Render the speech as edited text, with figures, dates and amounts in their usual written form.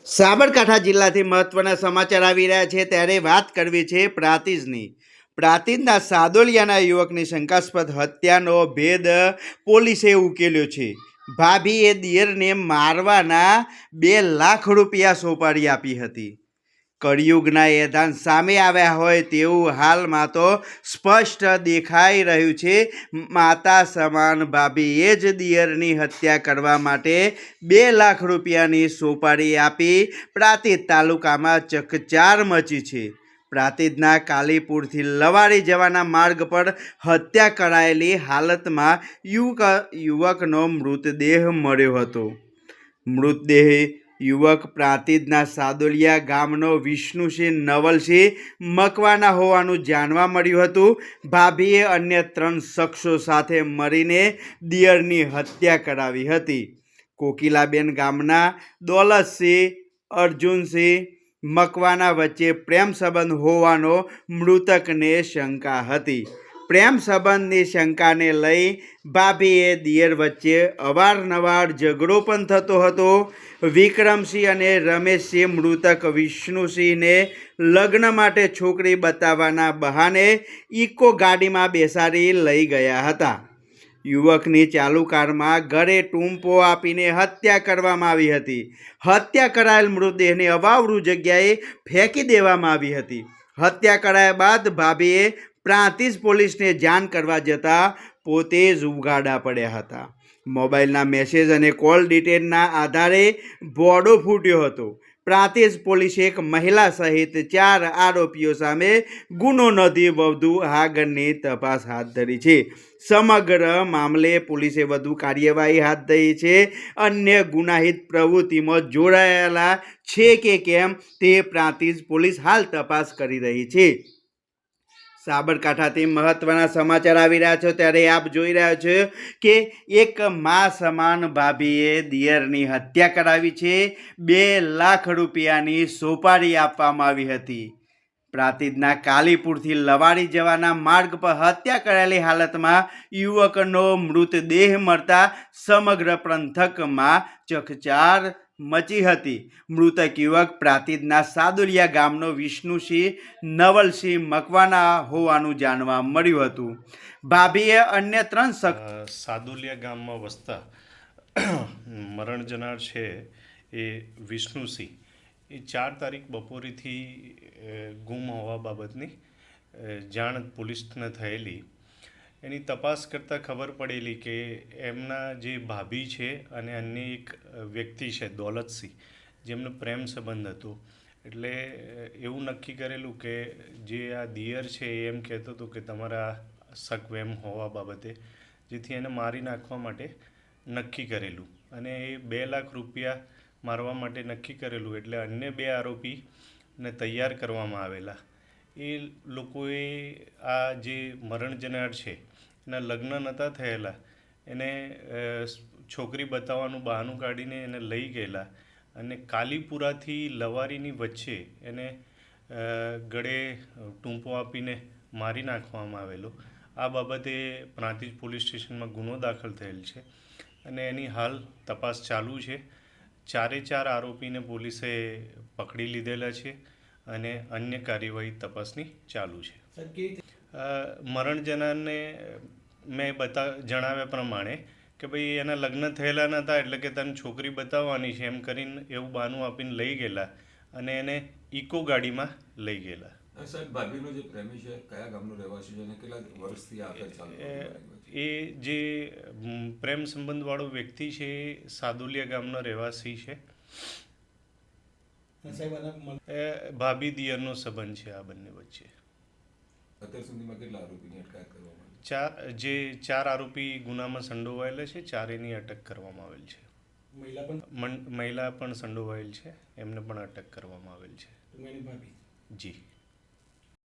સાબરકાંઠા જિલ્લાથી મહત્વના સમાચાર આવી રહ્યા છે ત્યારે વાત કરવી છે પ્રાંતિજની. પ્રાંતિજના સાદોલિયાના યુવકની શંકાસ્પદ હત્યાનો ભેદ પોલીસે ઉકેલ્યો છે. ભાભીએ દિયરને મારવાના 2 લાખ રૂપિયા સોપારી આપી હતી. કળિયુગના એધાન સામે આવ્યા હોય તેવું હાલમાં તો સ્પષ્ટ દેખાઈ રહ્યું છે. માતા સમાન ભાભીએ જ દિયરની હત્યા કરવા માટે 2 લાખ રૂપિયાની સોપારી આપી પ્રાંતિજ તાલુકામાં ચકચાર મચી છે. પ્રાંતિજના કાલીપુરથી લવારી જવાના માર્ગ પર હત્યા કરાયેલી હાલતમાં યુવકનો મૃતદેહ મળ્યો હતો. મૃતદેહ યુવક પ્રાંતિજના સાદોલિયા ગામનો વિષ્ણુસિંહ નવલસિંહ મકવાના હોવાનું જાણવા મળ્યું હતું. ભાભીએ અન્ય 3 શખ્સો સાથે મળીને દિયરની હત્યા કરાવી હતી. કોકિલાબેન ગામના દોલતસિંહ અર્જુનસિંહ મકવાના વચ્ચે પ્રેમ સંબંધ હોવાનો મૃતકને શંકા હતી. પ્રેમ સંબંધની શંકાને લઈ ભાભીએ દિયર વચ્ચે અવારનવાર ઝઘડો પણ થતો હતો. વિક્રમસિંહ અને રમેશસિંહ મૃતક વિષ્ણુસિંહને લગ્ન માટે છોકરી બતાવવાના બહાને ઇકો ગાડીમાં બેસાડી લઈ ગયા હતા. યુવકની ચાલુ કારમાં ઘરે ટૂંપો આપીને હત્યા કરવામાં આવી હતી. હત્યા કરાયેલ મૃતદેહને અવાવરૂ જગ્યાએ ફેંકી દેવામાં આવી હતી. હત્યા કરાયા બાદ ભાભીએ પ્રાંતિજ પોલીસને જાણ કરવા જતાં પોતે જ ઉઘાડા પડ્યા હતા. મોબાઈલના મેસેજ અને કોલ ડિટેલના આધારે ભોડો ફૂટ્યો હતો. પ્રાંતિજ પોલીસે એક મહિલા સહિત 4 આરોપીઓ સામે ગુનો નોંધી વધુ આગળની તપાસ હાથ ધરી છે. સમગ્ર મામલે પોલીસે વધુ કાર્યવાહી હાથ ધરી છે. અન્ય ગુનાહિત પ્રવૃત્તિમાં જોડાયેલા છે કે કેમ તે પ્રાંતિજ પોલીસ હાલ તપાસ કરી રહી છે. સાબરકાંઠાથી મહત્વના સમાચાર આવી રહ્યા છે ત્યારે આપ જોઈ રહ્યા છો કે એક મા સમાન ભાભીએ દિયરની હત્યા કરાવી છે. 2 લાખ રૂપિયાની સોપારી આપવામાં આવી હતી. પ્રાંતિજના કાલીપુરથી લવારી જવાના માર્ગ પર હત્યા કરાયેલી હાલતમાં યુવકનો મૃતદેહ મળતા સમગ્ર પંથકમાં ચકચાર મચી હતી. મૃતક યુવક પ્રાંતિજના સાદુલિયા ગામનો વિષ્ણુસિંહ નવલસિંહ મકવાના હોવાનું જાણવા મળ્યું હતું. ભાભીએ અન્ય 3 સાદુલિયા ગામમાં વસતા મરણ જનાર છે એ વિષ્ણુસિંહ એ 4 તારીખ બપોરેથી ગુમ હોવા બાબતની જાણ પોલીસને થયેલી. એની તપાસ કરતાં ખબર પડેલી કે એમના જે ભાભી છે અને અન્ય એક વ્યક્તિ છે દોલતસિંહ જેમનો પ્રેમ સંબંધ હતો. એટલે એવું નક્કી કરેલું કે જે આ દિયર છે એ એમ કહેતો હતો કે તમારા શકવેમ હોવા બાબતે, જેથી એને મારી નાખવા માટે નક્કી કરેલું અને એ 2 લાખ રૂપિયા મારવા માટે નક્કી કરેલું. એટલે અન્ય 2 આરોપીને તૈયાર કરવામાં આવેલા. એ લોકોએ આ જે મરણ જનાર છે એના લગ્ન નહોતા થયેલા, એને છોકરી બતાવવાનું બહાનું કાઢીને એને લઈ ગયેલા અને કાલીપુરાથી લવારીની વચ્ચે એને ગળે ટૂંપો આપીને મારી નાખવામાં આવેલો. આ બાબતે પ્રાંતિજ પોલીસ સ્ટેશનમાં ગુનો દાખલ થયેલ છે અને એની હાલ તપાસ ચાલુ છે. 4 આરોપીને પોલીસે પકડી લીધેલા છે અને અન્ય કાર્યવાહી તપાસની ચાલુ છે. મરણ જનારને મેં જણાવ્યા પ્રમાણે કે ભાઈ એના લગ્ન થયેલા નહોતા એટલે કે તને છોકરી બતાવવાની છે એમ કરીને એવું બહાનું આપીને લઈ ગયેલા અને એને ઇકો ગાડીમાં લઈ ગયેલા. સાહેબ, ભાભીનો જે પ્રેમી છે કયા ગામનો રહેવાસી છે અને કેટલા વર્ષથી આ ચાલુ? એ જે પ્રેમ સંબંધવાળો વ્યક્તિ છે એ સાદુલિયા ગામનો રહેવાસી છે. ભાભી દિયરનો સંબંધ છે આ બંને વચ્ચે. અત્યાર સુધીમાં કેટલા આરોપીની અટકાયત કરવામાં આવી? જે 4 આરોપી ગુનામાં સંડોવાયેલા છે, 4ની અટક કરવામાં આવેલ છે. મહિલા પણ સંડોવાયેલ છે, એમને પણ અટક કરવામાં આવેલ છે. જી.